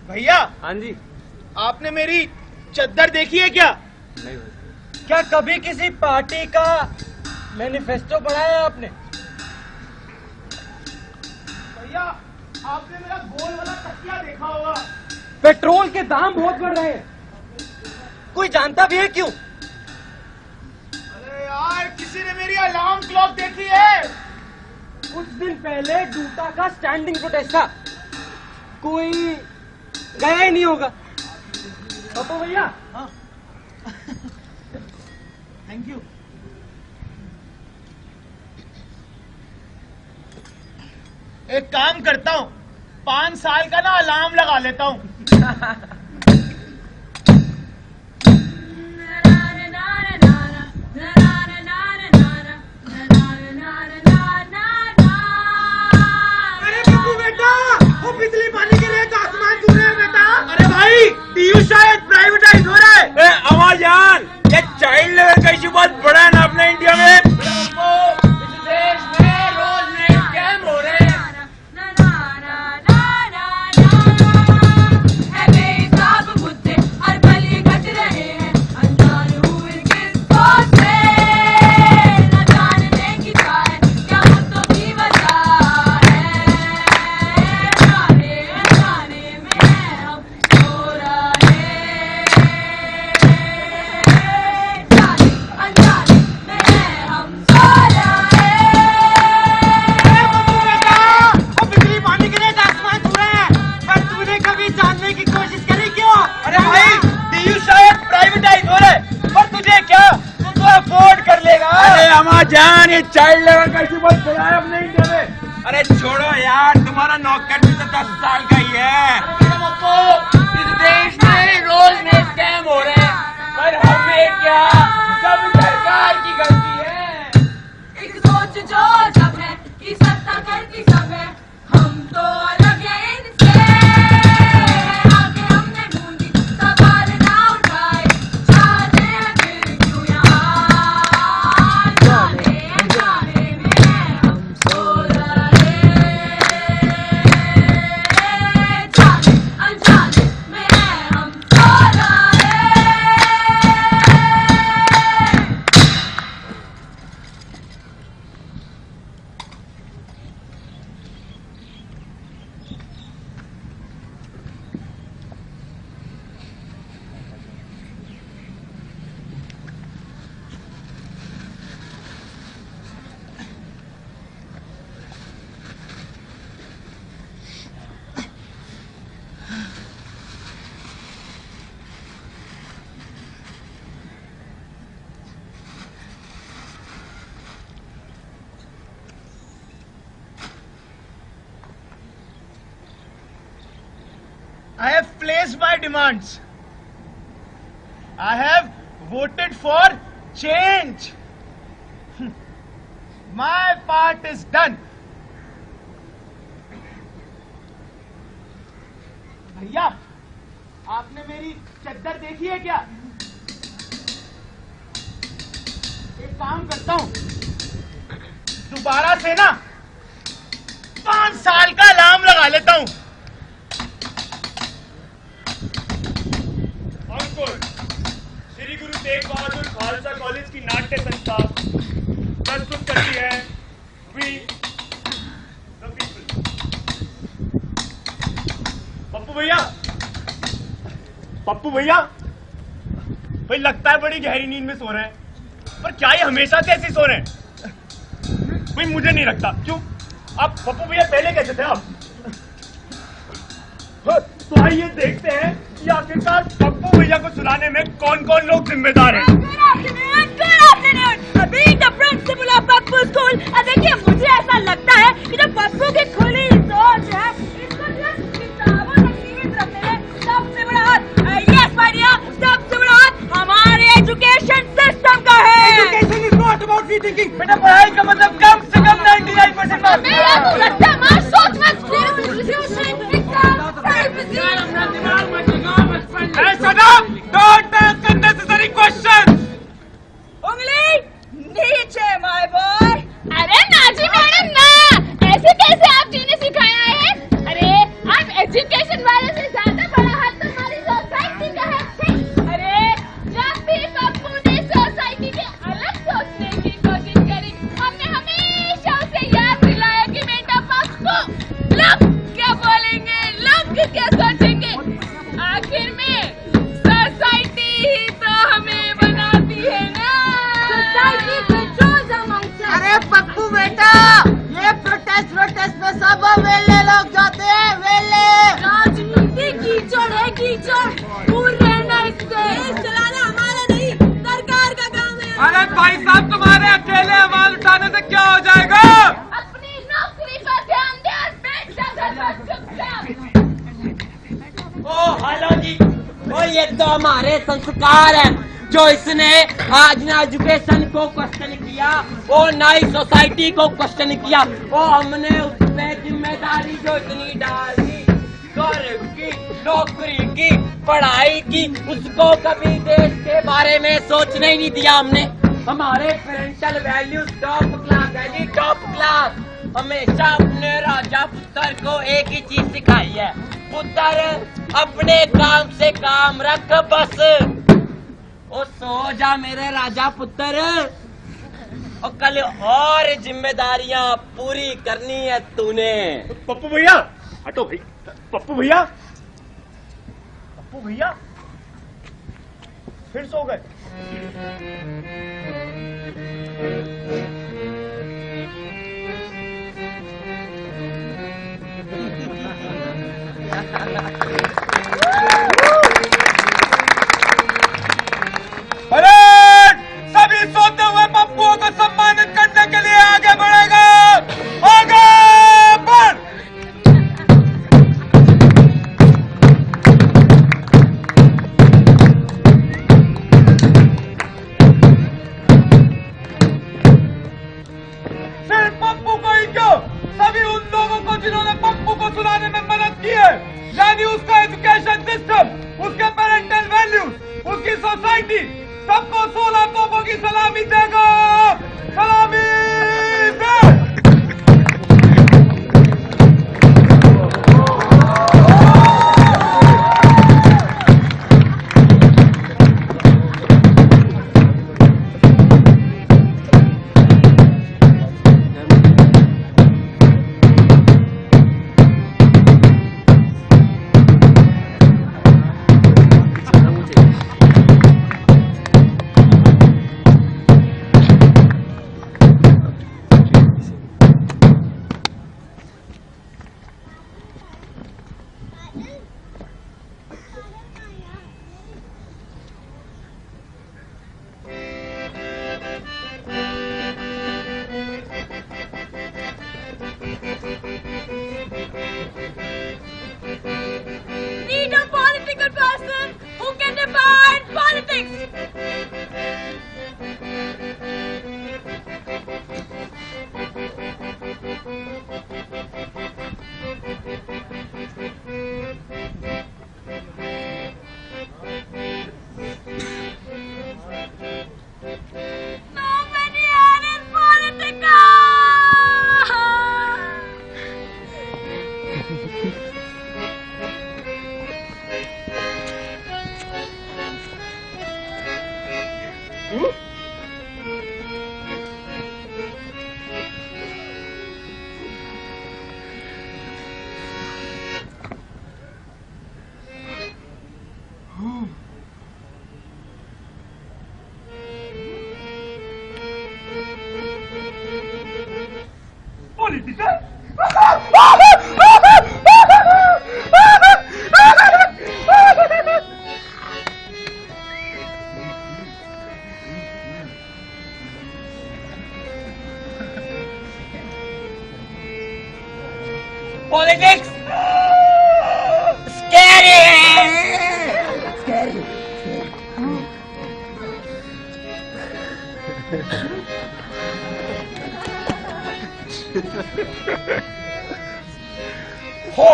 भैया। हाँ जी। आपने मेरी चद्दर देखी है क्या? नहीं। क्या कभी किसी पार्टी का मैनिफेस्टो पढ़ा है आपने? भैया आपने मेरा गोल वाला तकिया देखा होगा। पेट्रोल के दाम बहुत बढ़ रहे हैं, कोई जानता भी है क्यों? अरे यार किसी ने मेरी अलार्म क्लॉक देखी है? कुछ दिन पहले डूटा का स्टैंडिंग प्रोटेस्ट था, कोई गया ही नहीं होगा। पप्पू भैया। हाँ। Thank you. एक काम करता हूँ, 5 साल का ना अलार्म लगा लेता हूँ। अरे पप्पू बेटा, वो बिजली पानी के लिए तो आसमान छू रहे हैं बेटा। अरे भाई टीयू शायद प्राइवेटाइज हो रहा है। अमर जान, ये चाइल्ड लेबर का इशू बहुत बड़ा है ना अपने इंडिया में। इस देश में रोज नए स्कैम हो रहे हैं। जान ये चाइल्ड लेबर का इशू बहुत बड़ा है अपने इंडिया में। अरे छोड़ो यार, तुम्हारा नौकर भी तो 10 साल का ही है। इस देश में रोज नए स्कैम हो रहे हैं, पर हमें क्या, सब सरकार की गलती है। एक सोच जो जब है कि सत्ता करती सब है, हम तो अलग है इनसे। आगे हमने ढूंढी सवाल ना उठाए, चाहते हैं फिर क्यों यहाँ। I have placed my demands. I have voted for change. My part is done. भैया, आपने मेरी चद्दर देखी है क्या? एक काम करता हूँ, दोबारा से ना 5 साल का अलार्म लगा लेता हूँ। श्री गुरु तेग बहादुर खालसा कॉलेज की नाट्य संस्था प्रस्तुत करती है वी द पीपल। पप्पू भैया भाई लगता है बड़ी गहरी नींद में सो रहे हैं, पर क्या ये हमेशा से ऐसे सो रहे हैं? भाई मुझे नहीं लगता। क्यों? आप पप्पू भैया पहले कैसे थे आप? तो आइए देखते हैं कि आखिरकार पप्पू भैया को सुलाने में कौन कौन लोग जिम्मेदार हैं। देखिए मुझे ऐसा लगता है कि जो पप्पू की खुली सोच है इसको किताबों तक सीमित रखने में सबसे बड़ा हाथ, यस माय डियर, सबसे बड़ा हाथ हमारे एजुकेशन सिस्टम का है। Education is not about free thinking. बेटा पढ़ाई का मतलब कम से कम 99% मार्क्स। मेरा तो लगता है मार सोच मत Don't ask unnecessary questions. उंगली नीचे माय बॉय। अरे नाजी मैडम ना, ऐसे कैसे आप जीने सिखाया है? अरे आप एजुकेशन वाले से ज्यादा देश में सब वेले लोग जाते हैं, वेले। राजनीति कीचड़ है, कीचड़। दूर रहना इससे। देश चलाना हमारा नहीं, सरकार का काम है। अरे भाई साहब, तुम्हारे अकेले आवाज उठाने से क्या हो जाएगा? अपनी नौकरी पर ध्यान दे और बैठ जा घर पर चुपचाप। ओ हेलो जी, ओ ये तो हमारे संस्कार है जो इसने आज ना एजुकेशन को क्वेश्चन किया और ना ही सोसाइटी को क्वेश्चन किया। वो हमने उस पे जिम्मेदारी जो इतनी डाल दी, घर की, नौकरी की, पढ़ाई की, उसको कभी देश के बारे में सोचने ही नहीं दिया हमने। हमारे पेरेंटल वैल्यूज टॉप क्लास है जी, टॉप क्लास। हमेशा अपने राजा पुत्र को एक ही चीज सिखाई है, पुत्र अपने काम से काम रख बस। ओ सो जा मेरे राजा पुत्र, और कल और जिम्मेदारियां पूरी करनी है तूने। पप्पू भैया हटो भाई। पप्पू भैया, पप्पू भैया फिर सो गए। अरे सभी सोते हुए पप्पुओं को सम्मानित करने के लिए आगे बढ़ेगा। आगे बढ़। सिर्फ पप्पू को ही क्यों, सभी उन लोगों को जिन्होंने पप्पू को सुनाने में मदद की है, यानी उसका एजुकेशन सिस्टम, उसके पेरेंटल वैल्यूज, उसकी सोसाइटी, सबको 16 तोपों की सलामी देगा। सलामी दे। Need a political person who can define politics. No many are in politics. Politics scary. Scary. हो।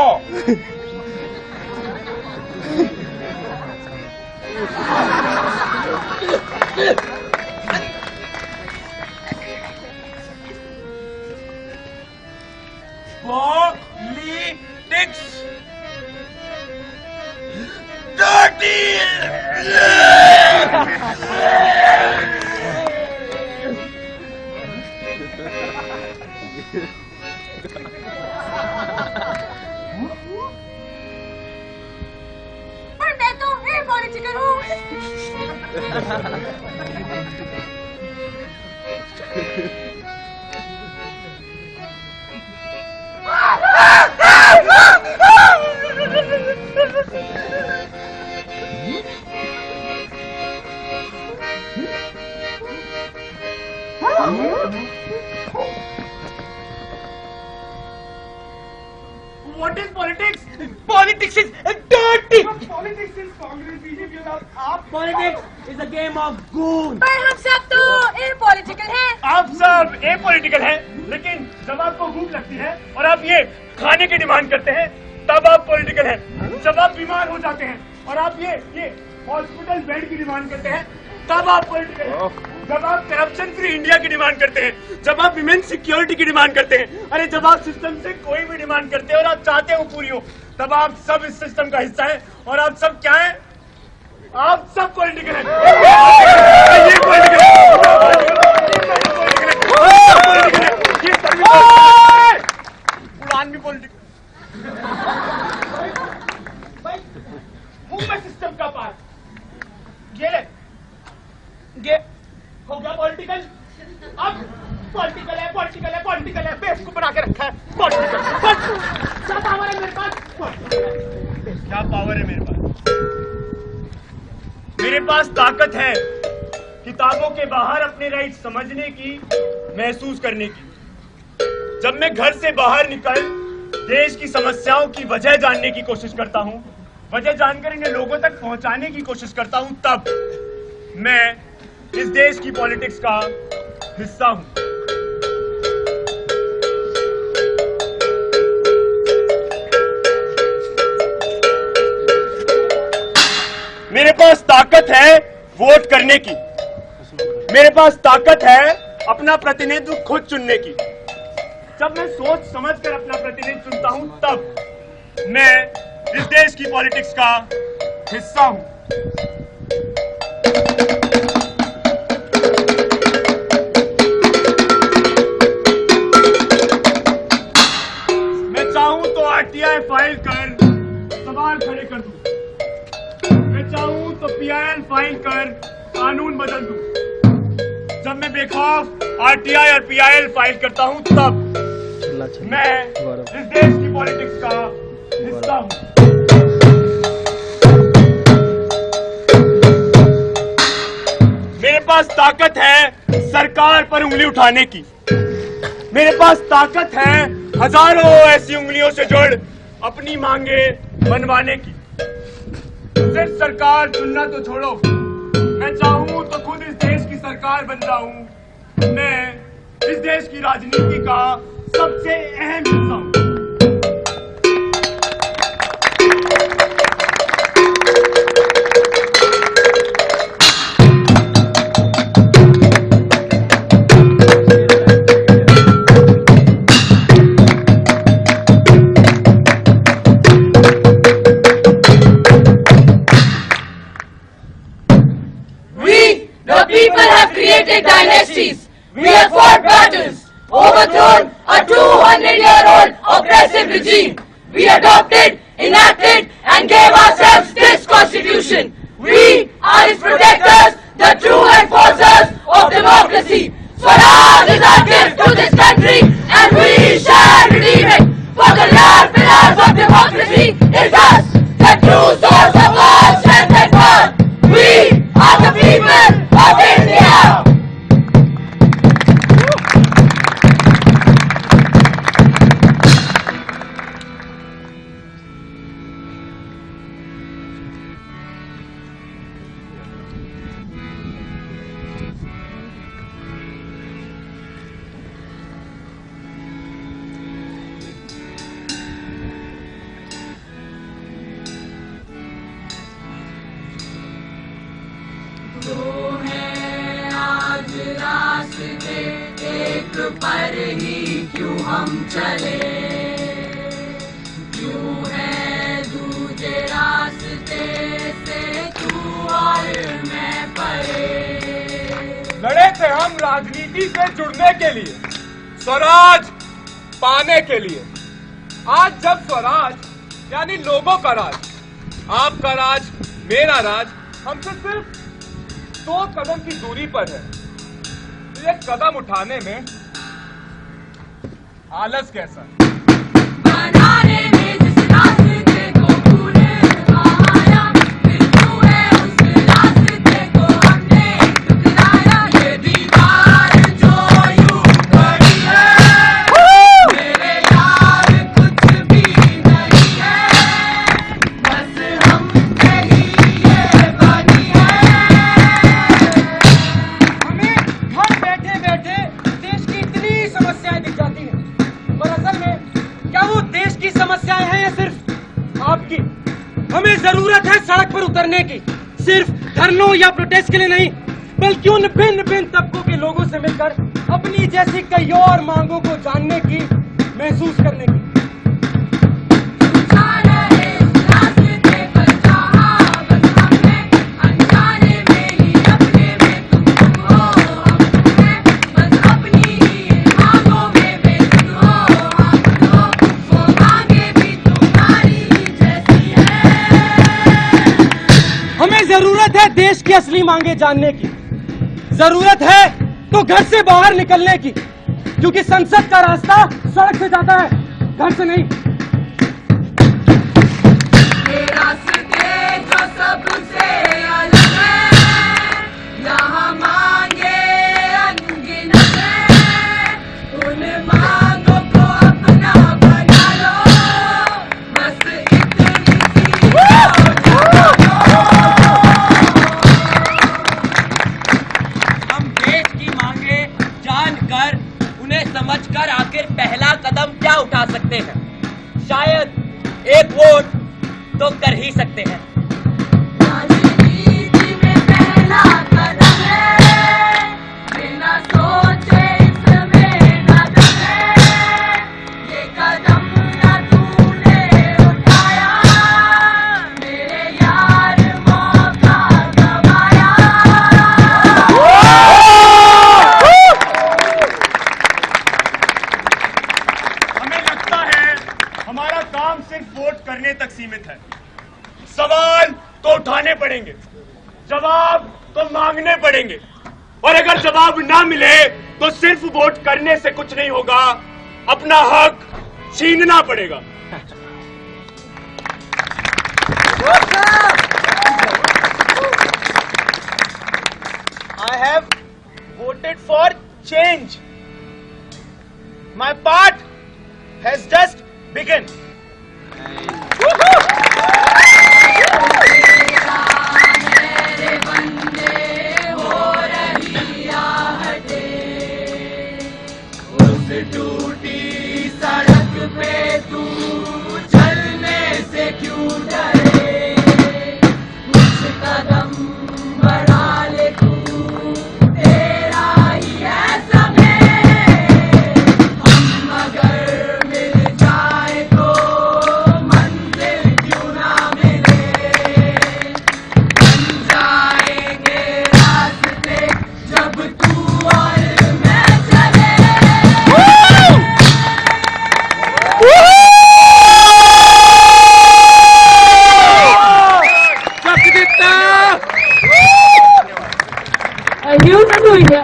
Politics. Dirty. पर मैं तो पॉलिटिकल हूँ। What is politics? Politics is dirty. Politics is Congress, BJP और आप Politics is a game of goon. पर हम सब तो इम्पॉलिटिकल हैं। आप सब एपॉलिटिकल हैं, लेकिन जब आपको भूख लगती है और आप ये खाने की डिमांड करते हैं तब आप पॉलिटिकल हैं। जब आप बीमार हो जाते हैं और आप ये हॉस्पिटल बेड की डिमांड करते हैं तब आप पॉलिटिकल हैं। जब आप करप्शन फ्री इंडिया की डिमांड करते हैं, जब आप विमेन सिक्योरिटी की डिमांड करते हैं, अरे जब आप सिस्टम से कोई भी डिमांड करते हैं और आप चाहते हो पूरी हो, तब आप सब इस सिस्टम का हिस्सा हैं और आप सब क्या हैं? आप सब पॉलिटिकल हैं। ये पॉलिटिकल है, ये सर्विस उड़ान भी पॉलिटिकल। हूँ मैं सिस्टम का पार्ट। ये हो गया पॉलिटिकल। अब पॉलिटिकल है बेस को बना के रखा है पॉलिटिकल। क्या पावर है मेरे पास? क्या पावर है मेरे पास? मेरे पास ताकत है किताबों के बाहर अपने राइट समझने की, महसूस करने की। जब मैं घर से बाहर निकल देश की समस्याओं की वजह जानने की कोशिश करता हूँ, वजह जानकर इन्हें लोगों तक पहुंचाने की कोशिश करता हूँ, तब मैं इस देश की पॉलिटिक्स का हिस्सा हूं। मेरे पास ताकत है वोट करने की, मेरे पास ताकत है अपना प्रतिनिधित्व खुद चुनने की। जब मैं सोच समझकर अपना प्रतिनिधित्व चुनता हूं, तब मैं इस देश की पॉलिटिक्स का हिस्सा हूं। आरटीआई फाइल कर सवाल खड़े कर दूं, मैं चाहूं तो पीआईएल फाइल कर कानून बदल दूं। जब मैं बेखौफ आरटीआई और पीआईएल फाइल करता हूं, तब मैं इस देश की पॉलिटिक्स का हिस्सा हूं। मेरे पास ताकत है सरकार पर उंगली उठाने की, मेरे पास ताकत है हजारों ऐसी उंगलियों से जोड़ अपनी मांगे बनवाने की। सिर्फ सरकार चुनना तो छोड़ो, मैं चाहूं तो खुद इस देश की सरकार बन जाऊं। मैं इस देश की राजनीति का सबसे अहम हिस्सा हूं। Dynasties. We have fought battles, overthrown a 200-year-old oppressive regime. We adopted, enacted, and gave ourselves this constitution. We are its protectors, the true enforcers of democracy. Swaraj is our gift to this country, and we shall redeem it. For the real pillars of democracy is us, the true source of our strength and power. We are the people of India. पर ही क्यों हम चले, क्यों है दूजे रास्ते से तू और मैं परे। लड़े थे हम राजनीति से जुड़ने के लिए, स्वराज पाने के लिए। आज जब स्वराज यानी लोगों का राज, आपका राज, मेरा राज हमसे सिर्फ 2 कदम की दूरी पर है, एक कदम उठाने में आलस कैसा? बनाने में जिस रास्ते को तूने उठाया, फिर तू है उस रास्ते को हमने ठुकराया। ये दीवार जो यूं खड़ी है, मेरे यार कुछ भी न आपकी। हमें जरूरत है सड़क पर उतरने की, सिर्फ धरनों या प्रोटेस्ट के लिए नहीं, बल्कि उन भिन्न भिन्न तबकों के लोगों से मिलकर अपनी जैसी कई और मांगों को जानने की, महसूस करने की। जरूरत है देश की असली मांगे जानने की, जरूरत है तो घर से बाहर निकलने की, क्योंकि संसद का रास्ता सड़क से जाता है, घर से नहीं। ये रास्ते जो सबसे अलग है, यहाँ मांगे अनगिनत है, उन मांगों को अपना बना लो, बस इतनी सी जानकर उन्हें समझकर आखिर पहला कदम क्या उठा सकते हैं? शायद एक वोट तो कर ही सकते हैं। राजनीति में पहला कदम है, बिना सोचे इसमें कदम है, ये कदम न तूने उठाया, मेरे यार मौका गवाया। हमारा काम सिर्फ वोट करने तक सीमित है। सवाल तो उठाने पड़ेंगे, जवाब तो मांगने पड़ेंगे, और अगर जवाब ना मिले तो सिर्फ वोट करने से कुछ नहीं होगा, अपना हक छीनना पड़ेगा। I have voted for change. My part has just begun.